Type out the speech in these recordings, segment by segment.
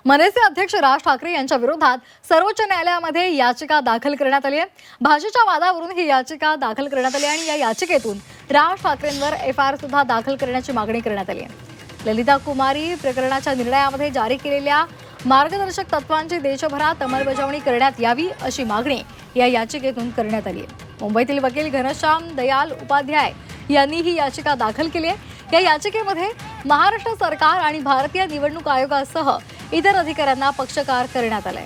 मनसे अध्यक्ष राज ठाकरे यांच्या विरोधात सर्वोच्च न्यायालयामध्ये याचिका दाखल करण्यात आली आहे। भाषेच्या वादावरून ही याचिका दाखल करण्यात आली आणि या याचिकेतून राज ठाकरेंवर एफआयआर सुद्धा दाखल करण्याची मागणी करण्यात आली आहे। ललिता कुमारी प्रकरणाच्या निर्णयामध्ये जारी केलेल्या मार्गदर्शक तत्वांची देशभरात अंमलबजावणी करण्यात यावी अशी मागणी या याचिकेतून करण्यात आली आहे। मुंबईतील वकील घनश्याम दयाल उपाध्याय यांनी ही याचिका दाखल केली आहे। या याचिकेमध्ये महाराष्ट्र सरकार आणि भारतीय निवडणूक आयोगासह इतर अधिकाऱ्यांना पक्षकार करण्यात आलाय।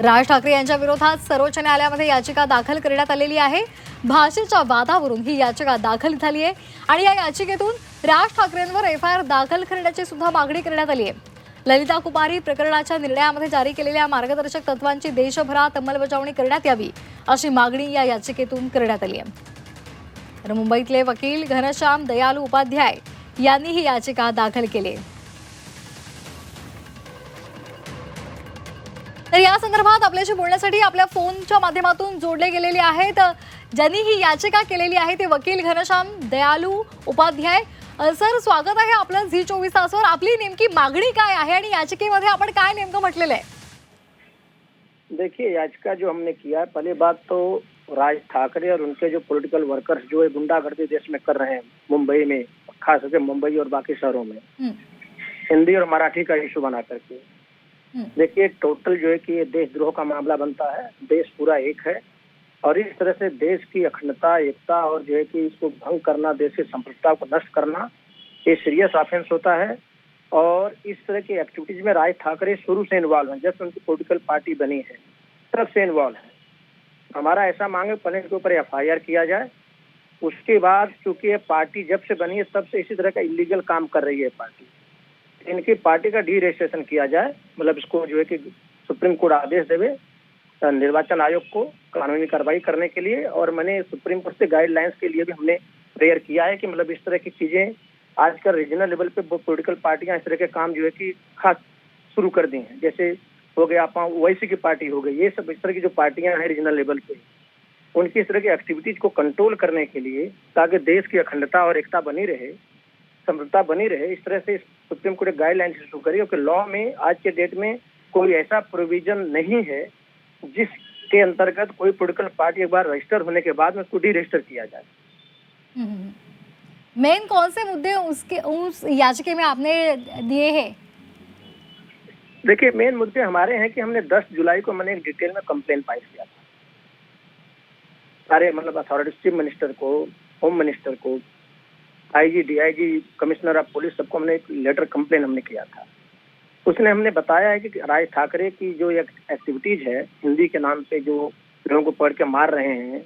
राज ठाकरे यांच्या विरोधात सर्वोच्च न्यायालयामध्ये याचिका दाखल करण्यात आलेली आहे। भाषेच्या वादावरून ही याचिका दाखल झाली आहे आणि या याचिकेतून राज ठाकरेंवर एफआयआर दाखल करण्याची सुद्धा मागणी करण्यात आली आहे। ललिता कुमारी प्रकरणाच्या निर्णयामध्ये जारी केलेल्या मार्गदर्शक तत्वांची देशभरात अंमलबजावणी करण्यात यावी अशी मागणी या याचिकेतून करण्यात आली आहे। तर मुंबईतले वकील घनश्याम दयालू उपाध्याय यांनी ही याचिका दाखल केली। तर या संदर्भात आपल्याशी बोलण्यासाठी आपल्या फोनच्या माध्यमातून जोडले गेलेले आहेत ज्यांनी ही याचिका केलेली आहे ते वकील घनश्याम दयालू उपाध्याय। सर, स्वागत आहे आपलं झी24 तासवर। आपली नेमकी मागणी काय आहे आणि याचिकेमध्ये आपण काय नेमकं म्हटलेलं है? देखिए, याचिका जो हमने किया, पहले बात तो राज ठाकरे और उनके जो पॉलिटिकल वर्कर्स जो है गुंडागर्दी देश में कर रहे हैं, मुंबई में, खास करके मुंबई और बाकी शहरों में हिंदी और मराठी का इशू बना करके। देखिए, टोटल जो है कि ये देशद्रोह का मामला बनता है। देश पूरा एक है और इस तरह से देश की अखंडता, एकता और जो है कि इसको भंग करना, देश की संप्रभुता को नष्ट करना, ये सीरियस ऑफेंस होता है। और इस तरह की एक्टिविटीज में राज ठाकरे शुरू से इन्वॉल्व हैं, जब से उनकी पॉलिटिकल पार्टी बनी है तब से इन्वॉल्व है। हमारा ऐसा मांग है पहले इनके ऊपर एफआईआर किया जाए। उसके बाद चूंकि ये पार्टी जब से बनी है तब से इसी तरह का इलीगल काम कर रही है पार्टी, इनकी पार्टी का डी रजिस्ट्रेशन किया जाए। मतलब इसको जो है कि सुप्रीम कोर्ट आदेश देवे निर्वाचन आयोग को कानूनी कार्रवाई करने के लिए। और मैंने सुप्रीम कोर्ट से गाइडलाइंस के लिए भी हमने प्रेयर किया है कि मतलब इस तरह की चीजें आजकल रीजनल लेवल पे पॉलिटिकल पार्टियां इस तरह के काम जो है कि खास शुरू कर दी हैं। जैसे हो गया आप ओवैसी की पार्टी हो गई, ये सब इस तरह की जो पार्टियां हैं रीजनल लेवल पे, उनकी इस तरह की एक्टिविटीज को कंट्रोल करने के लिए, ताकि देश की अखंडता और एकता बनी रहे, समृद्धता बनी रहे, इस तरह से सुप्रीम कोर्ट गाइडलाइंस इशू करी। क्योंकि लॉ में आज के डेट में कोई ऐसा प्रोविजन नहीं है जिसके अंतर्गत कोई पॉलिटिकल पार्टी एक बार रजिस्टर होने के बाद में उसको डी रजिस्टर किया जाए। मेन कौन से मुद्दे उस याचिका में आपने दिए हैं? देखिए, मेन मुद्दे हमारे हैं कि हमने 10 जुलाई को मैंने एक डिटेल में कंप्लेन फाइल किया था सारे मतलब अथॉरिटी, चीफ मिनिस्टर को, होम मिनिस्टर को, IG, DIG, commissioner of police, सबको हमने एक लेटर कंप्लेन हमने किया था। उसने हमने बताया है कि राज ठाकरे की जो एक्टिविटीज है, हिंदी के नाम पे जो लोगों को पढ़ के मार रहे हैं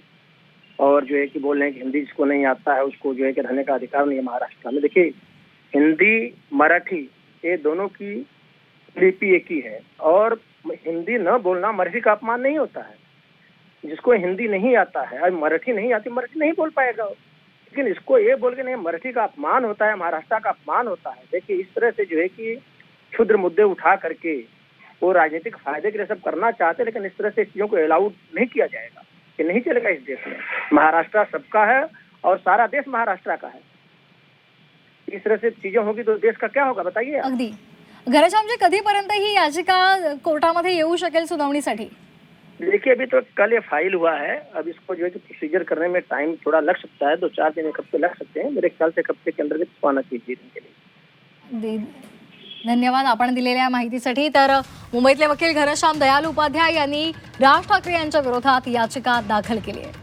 और जो है कि बोल रहे हैं कि हिंदी जिसको नहीं आता है उसको जो है कि रहने का अधिकार नहीं है महाराष्ट्र में। देखिए, हिंदी मराठी ये दोनों की लिपि एक ही है और हिंदी न बोलना मराठी का अपमान नहीं होता है। जिसको हिंदी नहीं आता है और मराठी नहीं आती, मराठी नहीं बोल पाएगा। लेकिन इसको ये बोल के नहीं मराठी का अपमान होता है, महाराष्ट्र का अपमान होता है। देखिए, इस तरह से जो है कि क्षुद्र मुद्दे उठा करके वो राजनीतिक फायदे के लिए सब करना चाहते हैं, लेकिन इस तरह से चीजों को अलाउड नहीं किया जाएगा। ये नहीं चलेगा इस देश में। महाराष्ट्र सबका है और सारा देश महाराष्ट्र का है। इस तरह से चीजें होगी तो देश का क्या होगा बताइए। अगदी घनश्यामजी, कधीपर्यंत ही याचिका कोर्टामध्ये येऊ शकेल सुनावणीसाठी? देखिए, अभी तो कल ये फाइल हुआ है। अब इसको जो है कि प्रोसीजर करने में टाइम थोड़ा लग सकता है, 2-4 दिन, एक हफ्ते लग सकते हैं। मेरे ख्याल से एक हफ्ते के अंदर आना चाहिए इनके लिए। धन्यवाद आपण दिलेल्या माहितीसाठी। तर मुंबईतले वकील घनश्याम दयालू उपाध्याय यांनी राज ठाकरे यांच्या विरोधात याचिका दाखल केली आहे।